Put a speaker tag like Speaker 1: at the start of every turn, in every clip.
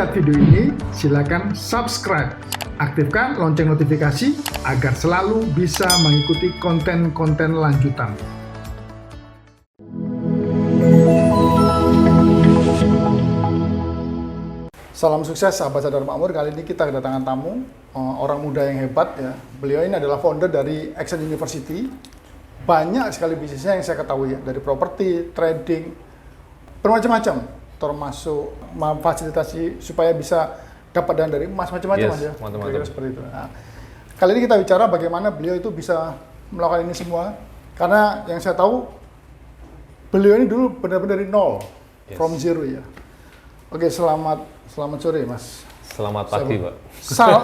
Speaker 1: lihat video ini, silakan subscribe. Aktifkan lonceng notifikasi agar selalu bisa mengikuti konten-konten lanjutan. Salam sukses sahabat sadar makmur. Kali ini kita kedatangan tamu, orang muda yang hebat ya. Beliau ini adalah founder dari Accent University. Banyak sekali bisnisnya yang saya ketahui ya, dari properti, trading, bermacam-macam, termasuk memfasilitasi supaya bisa dapat dana dari emas, macam-macam mas ya. Kira-kira seperti itu. Nah, kali ini kita bicara bagaimana beliau itu bisa melakukan ini semua. Karena yang saya tahu, beliau ini dulu benar-benar dari nol, from zero ya. Oke, selamat sore mas.
Speaker 2: Selamat pagi Pak.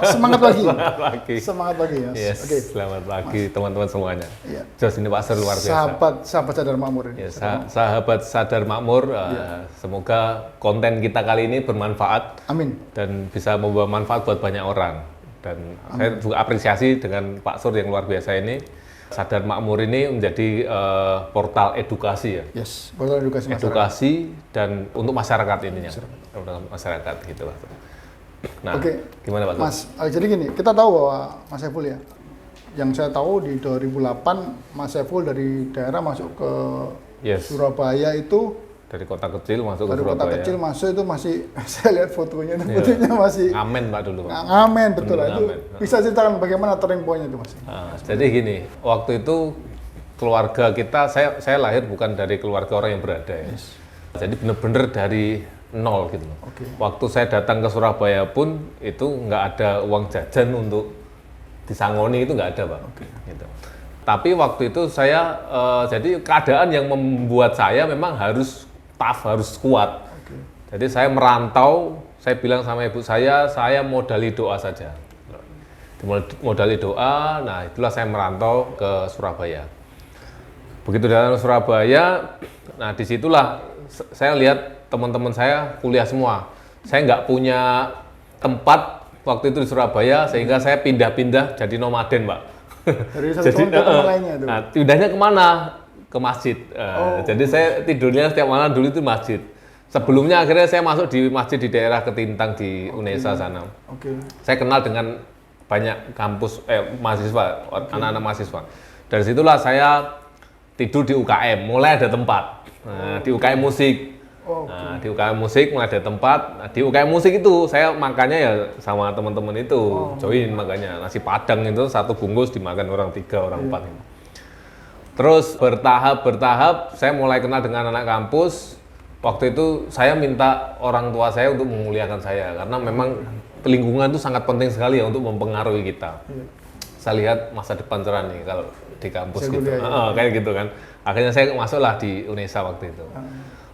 Speaker 1: Semangat pagi.
Speaker 2: Selamat pagi.
Speaker 1: Semangat pagi ya.
Speaker 2: Yes,
Speaker 1: Oke.
Speaker 2: selamat pagi teman-teman semuanya.
Speaker 1: Iya.
Speaker 2: Jos ini Pak Sur luar biasa.
Speaker 1: Sahabat sadar makmur ini.
Speaker 2: Ya, sahabat sadar makmur, semoga konten kita kali ini bermanfaat.
Speaker 1: Amin.
Speaker 2: Dan bisa membawa manfaat buat banyak orang. Dan saya juga apresiasi dengan Pak Sur yang luar biasa ini. Sadar Makmur ini menjadi portal edukasi ya.
Speaker 1: Yes, portal edukasi masyarakat.
Speaker 2: Edukasi dan untuk masyarakat ininya. Masyarakat gitu lah. Nah, gimana Pak Sur?
Speaker 1: Mas, jadi gini, kita tahu bahwa Mas Saiful ya, yang saya tahu di 2008 Mas Saiful dari daerah masuk ke Surabaya itu,
Speaker 2: dari kota kecil masuk ke
Speaker 1: Surabaya. Dari kota kecil masuk itu masih, saya lihat fotonya, fotonya masih
Speaker 2: ngamen Pak dulu Pak.
Speaker 1: Ngamen, betul lah itu.
Speaker 2: Ngamen.
Speaker 1: Bisa ceritakan bagaimana turning point-nya itu Mas?
Speaker 2: Jadi gini, waktu itu keluarga kita, saya lahir bukan dari keluarga orang yang berada ya. Yes. Jadi benar-benar dari nol gitu loh. Waktu saya datang ke Surabaya pun itu nggak ada uang jajan untuk disangoni, itu nggak ada Pak. Gitu. Tapi waktu itu saya, jadi keadaan yang membuat saya memang harus tough, harus kuat. Jadi saya merantau, saya bilang sama ibu saya modali doa saja. Modali doa, nah itulah saya merantau ke Surabaya. Begitu datang ke Surabaya, nah disitulah saya lihat teman-teman saya kuliah semua. Saya nggak punya tempat waktu itu di Surabaya, sehingga saya pindah-pindah jadi nomaden, Pak.
Speaker 1: Dari satu tempat ke tempat lainnya itu?
Speaker 2: Nah, pindahnya kemana? Ke masjid. Jadi saya tidurnya setiap malam dulu itu masjid. Sebelumnya akhirnya saya masuk di masjid di daerah Ketintang di Unesa sana. Saya kenal dengan banyak kampus, mahasiswa, anak-anak mahasiswa. Dari situlah saya tidur di UKM, mulai ada tempat. Nah, di UKM musik. Nah, di UKM musik mulai ada tempat. Nah, di UKM musik itu saya makannya ya sama teman-teman itu, join makanya nasi padang itu satu bungkus dimakan orang 3, orang 4. Terus bertahap saya mulai kenal dengan anak kampus. Waktu itu saya minta orang tua saya untuk memuliakan saya karena memang lingkungan itu sangat penting sekali ya untuk mempengaruhi kita. Saya lihat masa depan cerah nih kalau di kampus gitu. Kayak gitu kan. Akhirnya saya masuklah di Unesa waktu itu.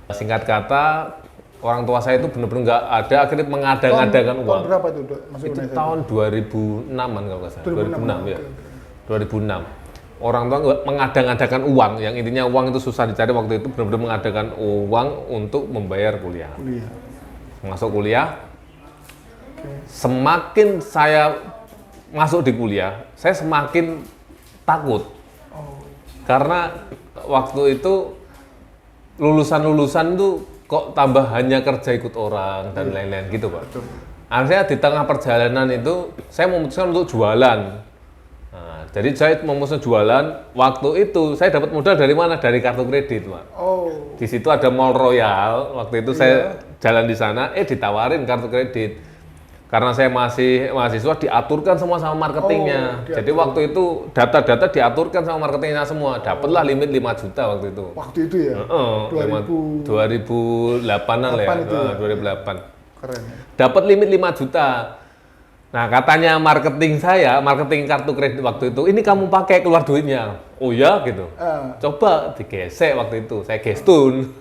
Speaker 2: Singkat kata, orang tua saya itu benar-benar nggak ada, akhirnya mengadang-adakan uang.
Speaker 1: Tahun berapa itu masuk
Speaker 2: itu
Speaker 1: Unesa?
Speaker 2: Tahun 2006-an kalau nggak salah. 2006 ya. 2006. Orang tua mengadang-adakan uang, yang intinya uang itu susah dicari waktu itu, benar-benar mengadakan uang untuk membayar kuliah. Masuk kuliah, semakin saya masuk di kuliah, saya semakin takut. Karena waktu itu lulusan tuh kok tambah hanya kerja ikut orang dan lain-lain gitu Pak. Akhirnya di tengah perjalanan itu saya memutuskan untuk jualan. Nah, jadi saya memutuskan jualan. Waktu itu saya dapat modal dari mana? Dari kartu kredit Pak. Di situ ada Mall Royal. Waktu itu saya jalan di sana, ditawarin kartu kredit. Karena saya masih mahasiswa, diaturkan semua sama marketingnya. Jadi waktu itu data-data diaturkan sama marketingnya semua. Dapatlah limit 5 juta waktu itu.
Speaker 1: Waktu itu ya?
Speaker 2: 2008-an lah ya, 2008.
Speaker 1: Keren ya?
Speaker 2: Dapat limit 5 juta. Nah katanya marketing kartu kredit waktu itu, ini kamu pakai keluar duitnya. Oh ya gitu. Coba digesek waktu itu, saya gestun.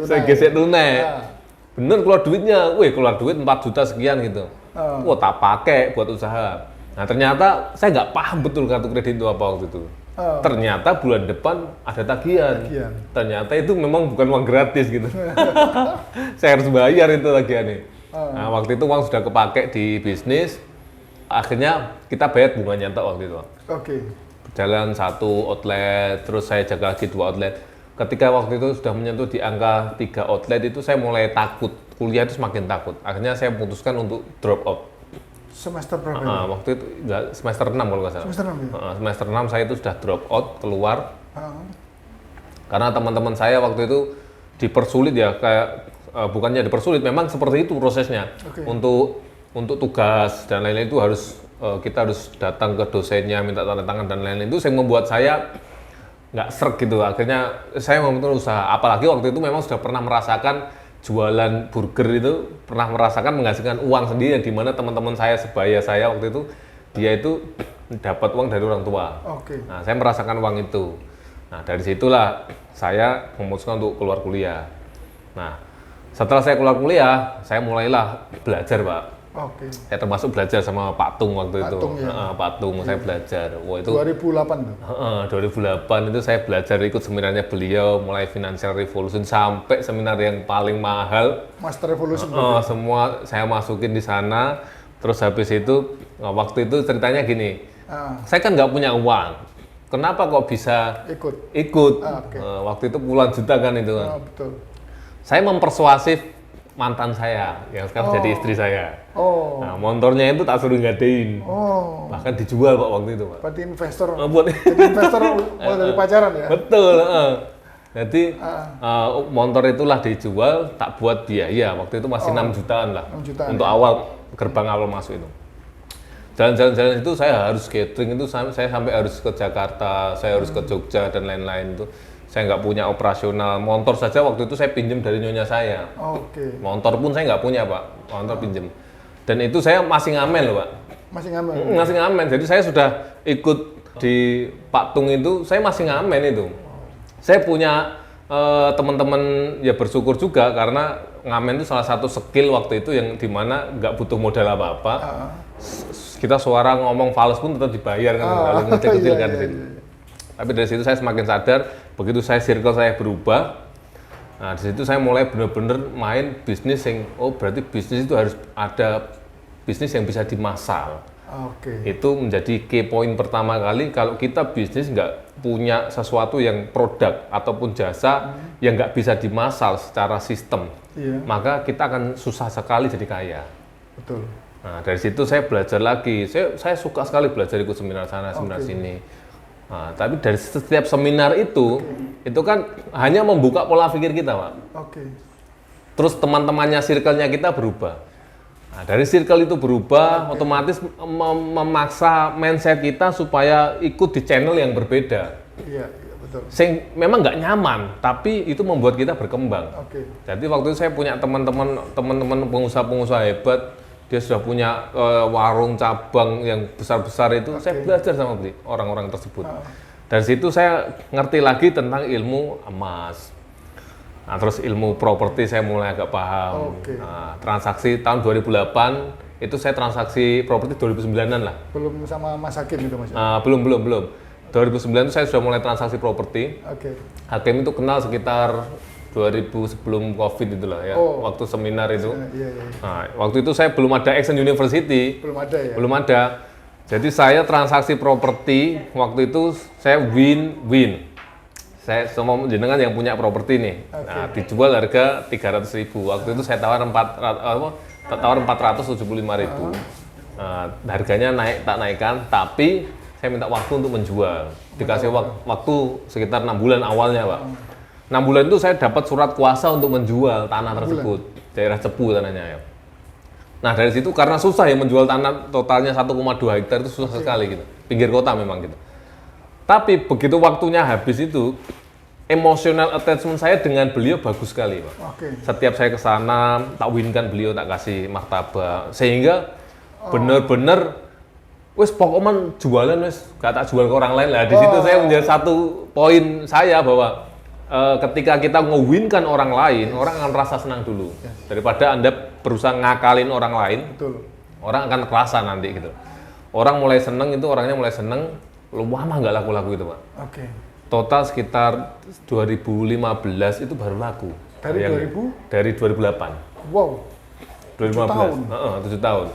Speaker 2: Saya gesek tunai. Bener keluar duitnya, keluar duit 4 juta sekian gitu. Wah tak pakai buat usaha. Nah ternyata saya nggak paham betul kartu kredit itu apa waktu itu. Ternyata bulan depan ada tagihan. Ternyata itu memang bukan uang gratis gitu. Saya harus bayar itu tagihannya. Nah waktu itu uang sudah kepake di bisnis. Akhirnya kita bayar bunga nyata waktu itu. Berjalan 1 outlet, terus saya jaga lagi 2 outlet. Ketika waktu itu sudah menyentuh di angka 3 outlet itu saya mulai takut. kuliah itu semakin takut. Akhirnya saya memutuskan untuk drop out.
Speaker 1: Semester berapa itu?
Speaker 2: Waktu itu enggak, semester 6 kalau nggak salah.
Speaker 1: Semester 6 ya?
Speaker 2: Semester 6 saya itu sudah drop out, keluar. Karena teman-teman saya waktu itu dipersulit ya, kayak bukannya dipersulit, memang seperti itu prosesnya. Untuk tugas dan lain-lain itu harus kita harus datang ke dosennya, minta tanda tangan dan lain-lain. Itu yang membuat saya nggak sreg gitu. Akhirnya saya membentuk usaha. Apalagi waktu itu memang sudah pernah merasakan jualan burger itu, pernah merasakan menghasilkan uang sendiri, di mana teman-teman saya sebaya saya waktu itu dia itu dapat uang dari orang tua. Nah, saya merasakan uang itu. Nah, dari situlah saya memutuskan untuk keluar kuliah. Nah, setelah saya keluar kuliah, saya mulailah belajar, Pak. Saya termasuk belajar sama Pak Tung waktu itu. Ya? Pak Tung, saya belajar. Wah, itu
Speaker 1: 2008 tuh?
Speaker 2: 2008 itu saya belajar ikut seminarnya beliau, mulai Financial Revolution sampai seminar yang paling mahal.
Speaker 1: Master Revolution.
Speaker 2: Semua saya masukin di sana. Terus habis itu, waktu itu ceritanya gini, saya kan nggak punya uang. Kenapa kok bisa ikut? Waktu itu puluhan juta kan itu kan.
Speaker 1: Betul.
Speaker 2: Saya mempersuasif mantan saya yang sekarang jadi istri saya. Nah, motornya itu tak suruh gadein. Bahkan dijual Pak waktu itu, Pak.
Speaker 1: Berarti investor.
Speaker 2: Jadi
Speaker 1: investor mulai dari pacaran ya?
Speaker 2: Betul. Jadi motor itulah dijual, tak buat biaya. Waktu itu masih 6 jutaan lah. 6 jutaan, untuk awal gerbang awal masuk itu. Jalan-jalan itu saya harus catering itu, saya sampai harus ke Jakarta, saya harus ke Jogja dan lain-lain itu. Saya nggak punya operasional, motor saja waktu itu saya pinjam dari nyonya saya. Motor pun saya nggak punya Pak, motor pinjam. Dan itu saya masih ngamen loh Pak.
Speaker 1: Masih ngamen?
Speaker 2: Masih ngamen, jadi saya sudah ikut di Pak Tung itu, saya masih ngamen itu. Saya punya teman-teman ya bersyukur juga karena ngamen itu salah satu skill waktu itu yang dimana nggak butuh modal apa-apa. Kita suara ngomong fals pun tetap dibayar kan, kalau ngecil-ngecil kan. Tapi dari situ saya semakin sadar, begitu circle saya berubah, nah di situ saya mulai benar-benar main bisnis yang, berarti bisnis itu harus ada bisnis yang bisa dimassal. Itu menjadi key point pertama kali, kalau kita bisnis nggak punya sesuatu yang produk ataupun jasa yang nggak bisa dimassal secara sistem, maka kita akan susah sekali jadi kaya.
Speaker 1: Betul.
Speaker 2: Nah dari situ saya belajar lagi, saya suka sekali belajar ikut seminar sana, seminar sini. Nah, tapi dari setiap seminar itu kan hanya membuka pola pikir kita, Pak. Terus teman-temannya, circle-nya kita berubah. Nah, dari circle itu berubah, otomatis memaksa mindset kita supaya ikut di channel yang berbeda.
Speaker 1: Iya, betul.
Speaker 2: Sing memang nggak nyaman, tapi itu membuat kita berkembang. Jadi waktu itu saya punya teman-teman pengusaha-pengusaha hebat. Dia sudah punya warung cabang yang besar-besar itu, saya belajar sama orang-orang tersebut. Dari situ saya ngerti lagi tentang ilmu emas. Nah, terus ilmu properti saya mulai agak paham. Nah, transaksi tahun 2008 itu saya transaksi properti 2009-an lah.
Speaker 1: Belum sama Mas Hakim itu Mas?
Speaker 2: Belum. 2009 itu saya sudah mulai transaksi properti. Hakim itu kenal sekitar 2000 sebelum COVID itulah ya, waktu seminar itu. Nah, waktu itu saya belum ada Action University.
Speaker 1: Belum ada ya?
Speaker 2: Belum ada. Jadi saya transaksi properti, waktu itu saya win. Saya semua jenengan yang punya properti nih. Nah, dijual harga 300.000. Waktu itu saya tawar 475.000. Nah, harganya tak naikkan, tapi saya minta waktu untuk menjual. Dikasih waktu sekitar 6 bulan awalnya, Pak. 6 bulan itu saya dapat surat kuasa untuk menjual tanah tersebut, daerah Cepu tanahnya ya. Nah dari situ karena susah ya menjual tanah totalnya 1,2 hektar itu susah sekali gitu, pinggir kota memang gitu. Tapi begitu waktunya habis itu, emotional attachment saya dengan beliau bagus sekali Pak. Setiap saya ke sana, tak winkan beliau, tak kasih martabak, sehingga benar-benar wes pokoknya jualan wes gak tak jual ke orang lain lah. Di situ saya menjadi satu poin saya bahwa ketika kita ngewinkan orang lain, orang akan rasa senang dulu. Daripada Anda berusaha ngakalin orang lain, orang akan kerasa nanti gitu. Orang mulai seneng itu, orangnya mulai seneng, lama nggak laku-laku itu Pak. Total sekitar 2015 itu baru laku. Dari 2008.
Speaker 1: Wow.
Speaker 2: 2015. 7 tahun.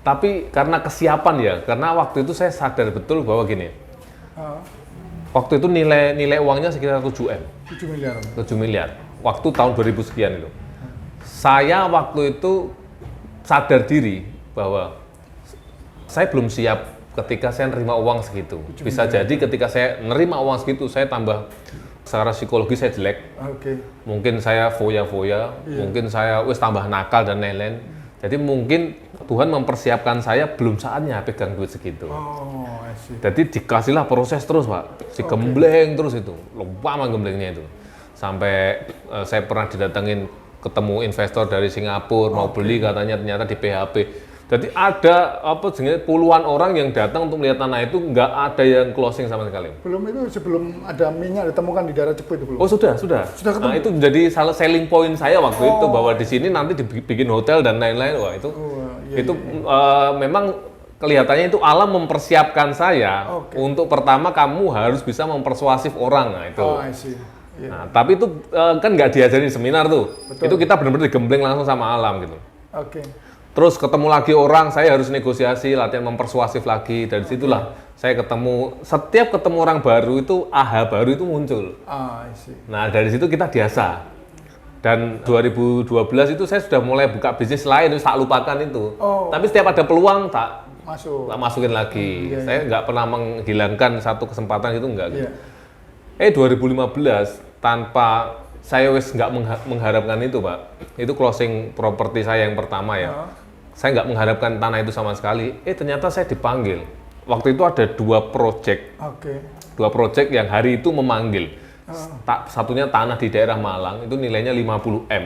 Speaker 2: Tapi karena kesiapan ya, karena waktu itu saya sadar betul bahwa gini. Waktu itu nilai uangnya sekitar 7 miliar. 7 miliar. Waktu tahun 2000 sekian itu. Saya waktu itu sadar diri bahwa saya belum siap ketika saya nerima uang segitu. Bisa jadi ketika saya nerima uang segitu, saya tambah secara psikologi saya jelek. Mungkin saya foya-foya, mungkin saya tambah nakal dan lain-lain. Jadi mungkin Tuhan mempersiapkan saya belum saatnya pegang duit segitu. Jadi dikasihlah proses terus, Pak. Si gembleng terus itu, lama gemblengnya itu. Sampai saya pernah didatengin ketemu investor dari Singapura mau beli, katanya ternyata di PHP. Jadi ada puluhan orang yang datang untuk melihat tanah itu, nggak ada yang closing sama sekali.
Speaker 1: Sebelum ada minyak ditemukan di daerah Cepu itu belum?
Speaker 2: Oh sudah ketemu. Nah, itu menjadi salah selling point saya waktu itu, bahwa di sini nanti dibikin hotel dan lain-lain. Wah itu memang kelihatannya itu alam mempersiapkan saya untuk pertama kamu harus bisa mempersuasif orang. Nah itu. Nah, tapi itu kan nggak diajarin di seminar tuh. Betul. Itu kita benar-benar digembleng langsung sama alam gitu. Terus ketemu lagi orang, saya harus negosiasi, latihan mempersuasif lagi. Dari situlah saya setiap ketemu orang baru itu AHA baru itu muncul. Nah dari situ kita biasa. Dan 2012 itu saya sudah mulai buka bisnis lain, tak lupakan itu. Tapi setiap ada peluang tak masukin lagi. Saya nggak pernah menghilangkan satu kesempatan itu, enggak. 2015 tanpa saya nggak mengharapkan itu, Pak. Itu closing properti saya yang pertama ya. Saya nggak mengharapkan tanah itu sama sekali. Ternyata saya dipanggil. Waktu itu ada dua project yang hari itu memanggil. Satunya tanah di daerah Malang, itu nilainya 50 M.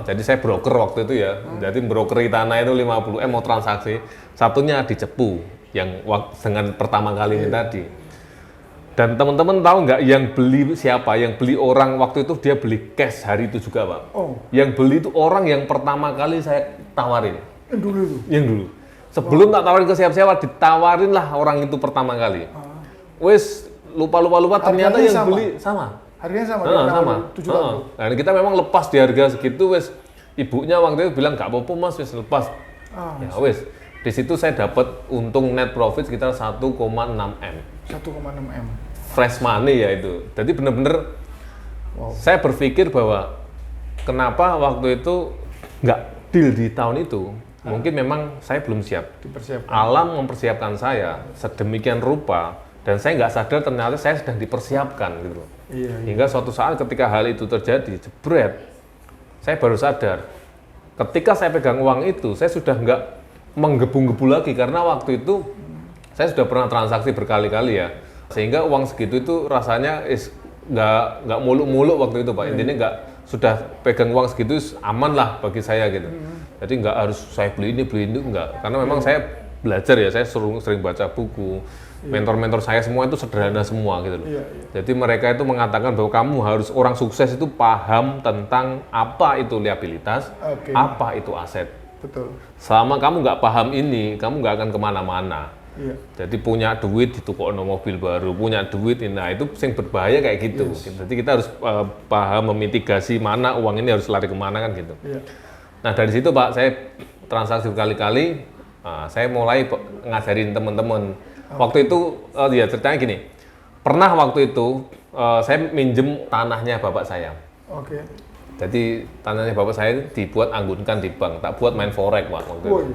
Speaker 2: Jadi saya broker waktu itu ya. Jadi brokeri tanah itu 50 M mau transaksi. Satunya di Cepu yang dengan pertama kali ini tadi. Dan teman-teman tahu nggak yang beli siapa? Yang beli orang waktu itu dia beli cash hari itu juga, Pak. Yang beli itu orang yang pertama kali saya tawarin. Yang dulu. Sebelum tak tawarin ke siapa-siapa, ditawarin lah orang itu pertama kali. Wes lupa ternyata yang beli sama.
Speaker 1: Harganya sama.
Speaker 2: Sama. Nah, kita memang lepas di harga segitu, wes ibunya waktu itu bilang nggak apa-apa Mas, wes lepas. Ya wes. Di situ saya dapat untung net profit sekitar 1,6 M.
Speaker 1: 1,6 M.
Speaker 2: Fresh money ya itu. Jadi benar-benar saya berpikir bahwa kenapa waktu itu nggak deal di tahun itu. Mungkin memang saya belum siap. Alam mempersiapkan saya sedemikian rupa dan saya nggak sadar ternyata saya sedang dipersiapkan gitu. Hingga suatu saat ketika hal itu terjadi, jebret, saya baru sadar. Ketika saya pegang uang itu, saya sudah nggak menggebu-gebu lagi karena waktu itu saya sudah pernah transaksi berkali-kali ya, sehingga uang segitu itu rasanya nggak muluk-muluk waktu itu, Pak. Intinya nggak, sudah pegang uang segitu aman lah bagi saya gitu. Jadi nggak harus saya beli ini nggak, karena memang saya belajar ya, saya sering baca buku. Mentor-mentor saya semua itu sederhana semua gitu loh. Jadi mereka itu mengatakan bahwa kamu harus, orang sukses itu paham tentang apa itu liabilitas, apa itu aset.
Speaker 1: Betul.
Speaker 2: Selama kamu nggak paham ini, kamu nggak akan kemana-mana. Jadi punya duit ditukokno mobil baru, punya duit, nah itu yang berbahaya kayak gitu. Jadi kita harus paham memitigasi mana uang ini harus lari kemana kan gitu. Nah dari situ Pak, saya transaksi berkali-kali, saya mulai ngajarin teman-teman. Waktu itu ya ceritanya gini, pernah waktu itu saya minjem tanahnya bapak saya. Jadi tanahnya bapak saya dibuat anggunkan di bank, tak buat main forex Pak waktu itu.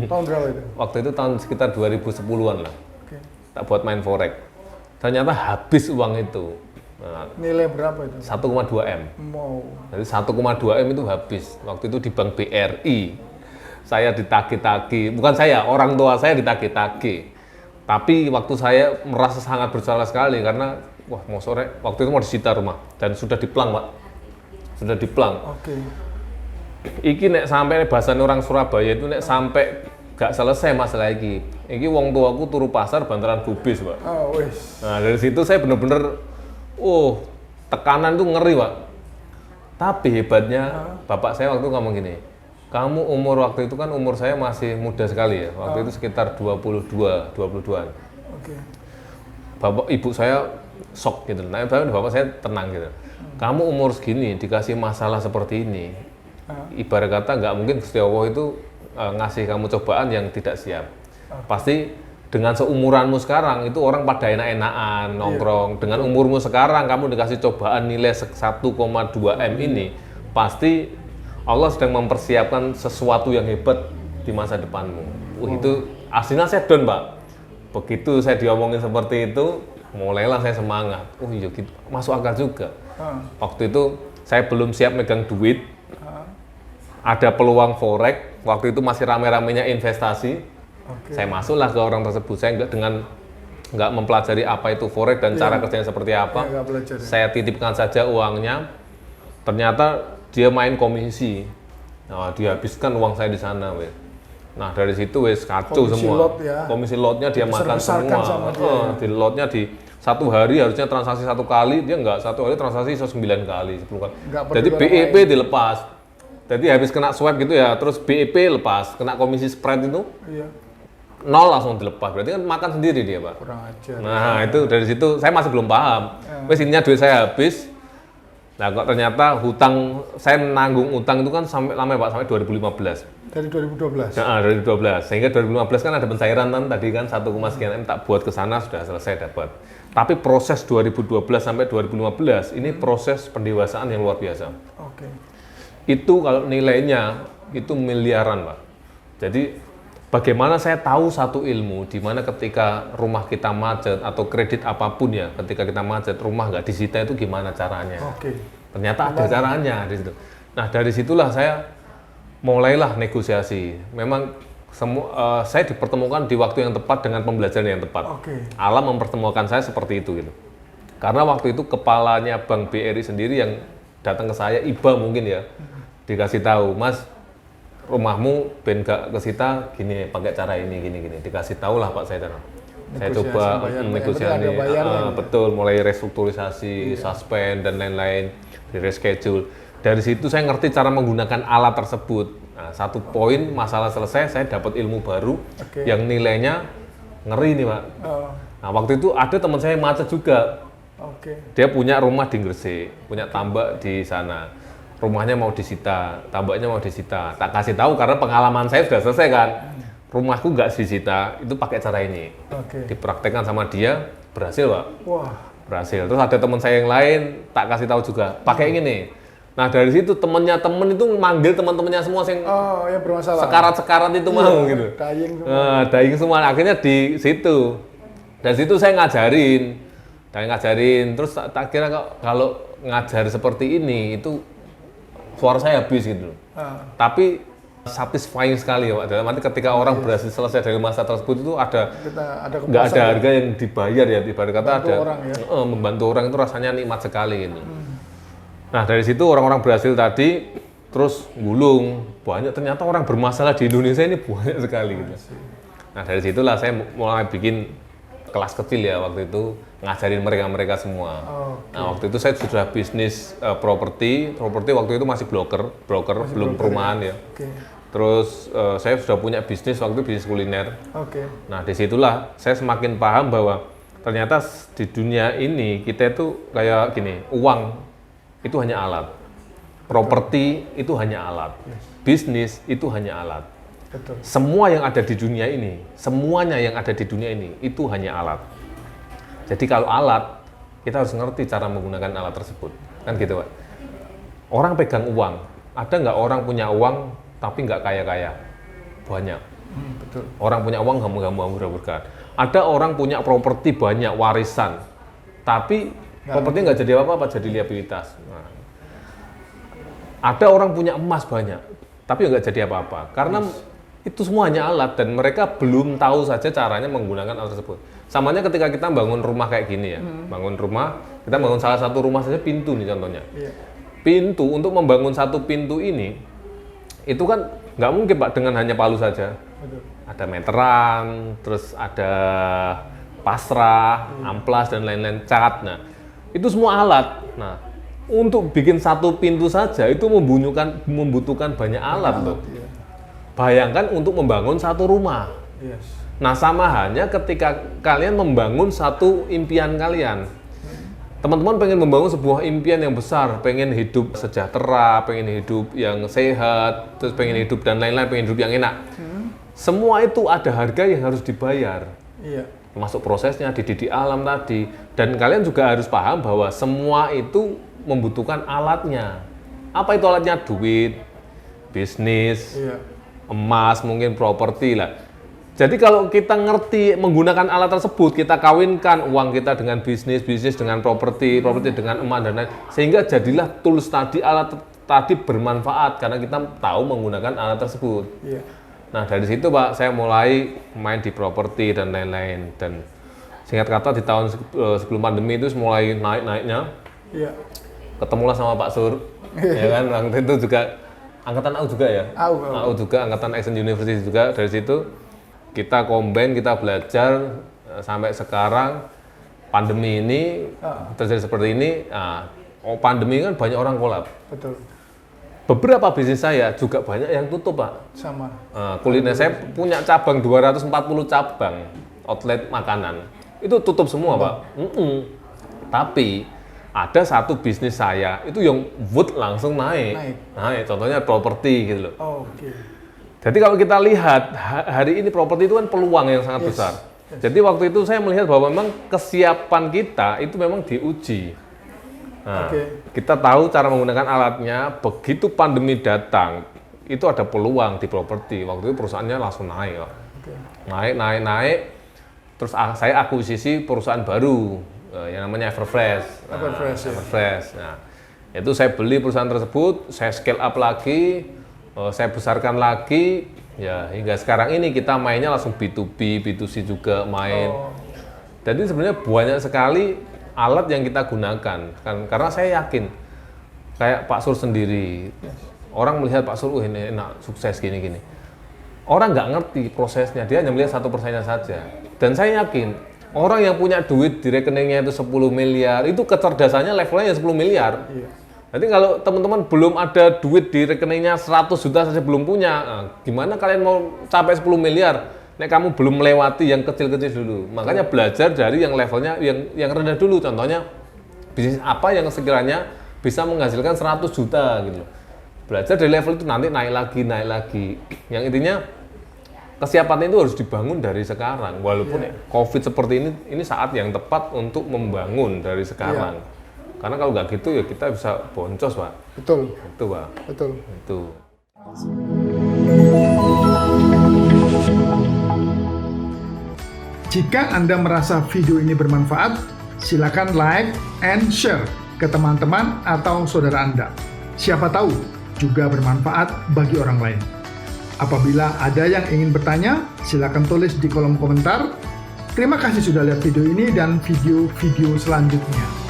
Speaker 1: Tahun berapa itu?
Speaker 2: Waktu itu tahun sekitar 2010-an lah. Tak buat main forex. Ternyata habis uang itu. Nah,
Speaker 1: nilai berapa itu?
Speaker 2: 1,2 M. Jadi 1,2 M itu habis. Waktu itu di Bank BRI. Saya ditagih-tagih, bukan saya, orang tua saya ditagih-tagih. Tapi waktu saya merasa sangat bersalah sekali karena mau sore, waktu itu mau disita rumah dan sudah diplang, Pak. Sudah diplang. Iki nek sampai bahasan orang Surabaya itu nek sampai gak selesai masalah iki. Iki wong tuaku turu pasar bantaran bubis, Pak. Nah, dari situ saya bener-bener tekanan tuh ngeri, Pak. Tapi hebatnya bapak saya waktu ngomong gini, kamu umur waktu itu kan umur saya masih muda sekali ya. Waktu itu sekitar 22-an. Bapak ibu saya shock gitu. Nah, bapak saya tenang gitu. Kamu umur segini dikasih masalah seperti ini. Ibarat kata nggak mungkin Gusti Allah itu ngasih kamu cobaan yang tidak siap. Pasti dengan seumuranmu sekarang itu orang pada enak-enakan nongkrong. Dengan umurmu sekarang kamu dikasih cobaan nilai 1,2 M ini, pasti Allah sedang mempersiapkan sesuatu yang hebat di masa depanmu. Itu aslinya saya down, Pak. Begitu saya diomongin seperti itu, mulailah saya semangat. Iya gitu, masuk akal juga. Waktu itu saya belum siap megang duit. Ada peluang forex, waktu itu masih rame-ramenya investasi. Saya masuklah ke orang tersebut. Saya nggak mempelajari apa itu forex dan cara kerjanya seperti apa. Saya titipkan saja uangnya. Ternyata dia main komisi. Nah, dihabiskan uang saya di sana, weh. Nah, dari situ wes kacau komisi semua. Lot, ya. Komisi lotnya dia makan semua. Di lotnya di satu hari harusnya transaksi 1 kali, dia nggak, satu hari transaksi 9 kali, 10 kali. Jadi BEP dilepas. Jadi habis kena swap gitu ya, terus BEP lepas, kena komisi spread itu. Iya. 0 langsung dilepas, berarti kan makan sendiri dia, Pak. Kurang ajar. Nah, itu dari situ saya masih belum paham. Wes intinya duit saya habis. Nah, kok ternyata hutang, saya nanggung utang itu kan sampai lama, Pak, sampai 2015.
Speaker 1: Dari 2012?
Speaker 2: Ya, dari 2012. Sehingga 2015 kan ada pencairan kan tadi kan 1, sekian M tak buat ke sana sudah selesai dapat. Tapi proses 2012 sampai 2015 ini proses pendewasaan yang luar biasa. Oke. Itu kalau nilainya itu miliaran, Pak. Jadi bagaimana saya tahu satu ilmu di mana ketika rumah kita macet atau kredit apapun ya, ketika kita macet rumah nggak disita itu gimana caranya? Oke. Ternyata ada caranya di situ. Nah, dari situlah saya mulailah negosiasi. Memang saya dipertemukan di waktu yang tepat dengan pembelajaran yang tepat. Alam mempertemukan saya seperti itu gitu. Karena waktu itu kepalanya Bank BRI sendiri yang datang ke saya, IBA mungkin ya, dikasih tahu, Mas, rumahmu ben gak kesita gini, pakai cara ini gini. Dikasih tahu lah Pak saya. Saya coba negosiasi, betul, mulai restrukturisasi, suspend dan lain-lain, di reschedule. Dari situ saya ngerti cara menggunakan alat tersebut. Nah, 1 poin masalah selesai, saya dapat ilmu baru yang nilainya ngeri nih, Pak. Nah, waktu itu ada teman saya yang macet juga. Dia punya rumah di Gresik, punya tambak di sana. Rumahnya mau disita, tambaknya mau disita. Tak kasih tahu karena pengalaman saya sudah selesai kan. Rumahku nggak disita, itu pakai cara ini. Dipraktekkan sama dia, berhasil, Pak. Wah. Berhasil. Terus ada teman saya yang lain, tak kasih tahu juga, pakai ini. Nah, dari situ temen itu manggil teman-temannya semua yang bermasalah. Sekarat-sekarat itu mau gitu. Dying semua. Akhirnya di situ. Dan situ saya ngajarin. Terus tak kira kalau ngajar seperti ini itu suara saya habis gitu. Tapi satisfying sekali ya, Pak. Dalam arti ketika orang berhasil selesai dari masa tersebut itu nggak ada harga yang dibayar ya. Ibarat kata ada membantu orang itu rasanya nikmat sekali gitu. Nah, dari situ orang-orang berhasil tadi terus gulung, banyak ternyata orang bermasalah di Indonesia ini banyak sekali gitu. Nah, dari situlah saya mulai bikin kelas kecil ya waktu itu, ngajarin mereka semua. Nah, waktu itu saya sudah bisnis properti waktu itu masih broker belum perumahan ya. Terus saya sudah punya bisnis waktu itu, bisnis kuliner. Nah, disitulah saya semakin paham bahwa ternyata di dunia ini kita itu kayak gini, uang itu hanya alat, properti itu hanya alat, bisnis itu hanya alat. Betul. Semuanya yang ada di dunia ini itu hanya alat. Jadi kalau alat, kita harus ngerti cara menggunakan alat tersebut, kan gitu, Pak. Orang pegang uang, ada nggak orang punya uang tapi nggak kaya-kaya? Banyak. Betul. Orang punya uang gampang berkat. Ada orang punya properti banyak, warisan, tapi properti nggak jadi apa-apa, jadi liabilitas. Nah, ada orang punya emas banyak, tapi nggak jadi apa-apa, karena itu semua hanya alat dan mereka belum tahu saja caranya menggunakan alat tersebut. Samanya ketika kita bangun rumah kayak gini ya, kita bangun salah satu rumah saja, pintu nih contohnya. Pintu, untuk membangun satu pintu ini, itu kan nggak mungkin Pak dengan hanya palu saja. Ada meteran, terus ada pasrah, amplas dan lain-lain, cat. Nah, itu semua alat. Nah, untuk bikin satu pintu saja itu membutuhkan banyak alat loh. Bayangkan untuk membangun satu rumah. Nah, sama halnya ketika kalian membangun satu impian kalian. Teman-teman pengen membangun sebuah impian yang besar, pengen hidup sejahtera, pengen hidup yang sehat, terus pengen hidup dan lain-lain, pengen hidup yang enak. Semua itu ada harga yang harus dibayar. Termasuk prosesnya, dididik alam tadi. Dan kalian juga harus paham bahwa semua itu membutuhkan alatnya. Apa itu alatnya? Duit, bisnis, emas, mungkin properti lah. Jadi kalau kita ngerti menggunakan alat tersebut, kita kawinkan uang kita dengan bisnis dengan properti dengan emas dan lain, sehingga jadilah tools tadi, alat tadi bermanfaat karena kita tahu menggunakan alat tersebut. Nah dari situ Pak, saya mulai main di properti dan lain-lain, dan singkat kata di tahun sebelum pandemi itu mulai naik-naiknya. Ketemulah sama Pak Sur, ya kan, waktu itu juga angkatan AU juga ya, AU juga, angkatan Action University juga. Dari situ kita combine, kita belajar sampai sekarang. Pandemi ini terjadi seperti ini. Pandemi kan banyak orang kolab.
Speaker 1: Betul.
Speaker 2: Beberapa bisnis saya juga banyak yang tutup Pak.
Speaker 1: Sama.
Speaker 2: Kuliner saya punya cabang 240 cabang outlet makanan. Itu tutup semua Pak. Tapi ada satu bisnis saya itu yang wood langsung naik. Contohnya properti gitu loh. Jadi kalau kita lihat hari ini properti itu kan peluang yang sangat besar. Jadi waktu itu saya melihat bahwa memang kesiapan kita itu memang diuji. Nah, kita tahu cara menggunakan alatnya. Begitu pandemi datang, itu ada peluang di properti. Waktu itu perusahaannya langsung naik, naik. Terus saya akuisisi perusahaan baru yang namanya Everfresh. Everfresh. Nah, itu saya beli perusahaan tersebut, saya scale up lagi, saya besarkan lagi. Ya hingga sekarang ini kita mainnya langsung B2B, B2C juga main. Jadi sebenarnya banyak sekali alat yang kita gunakan kan, karena saya yakin kayak Pak Sur sendiri, orang melihat Pak Sur ini enak, sukses gini-gini, orang nggak ngerti prosesnya, dia hanya melihat 1%-nya saja. Dan saya yakin orang yang punya duit di rekeningnya itu 10 miliar itu kecerdasannya levelnya 10 miliar. Jadi kalau teman-teman belum ada duit di rekeningnya 100 juta saja belum punya, gimana kalian mau capai 10 miliar? Nek kamu belum melewati yang kecil-kecil dulu. Makanya belajar dari yang levelnya yang rendah dulu. Contohnya bisnis apa yang sekiranya bisa menghasilkan 100 juta gitu. Belajar dari level itu, nanti naik lagi. Yang intinya kesiapan itu harus dibangun dari sekarang. Walaupun COVID seperti ini saat yang tepat untuk membangun dari sekarang. Karena kalau nggak gitu ya kita bisa boncos Pak.
Speaker 1: Betul.
Speaker 2: Itu Pak.
Speaker 1: Betul.
Speaker 2: Itu.
Speaker 1: Jika Anda merasa video ini bermanfaat, silakan like and share ke teman-teman atau saudara Anda. Siapa tahu juga bermanfaat bagi orang lain. Apabila ada yang ingin bertanya, silakan tulis di kolom komentar. Terima kasih sudah lihat video ini dan video-video selanjutnya.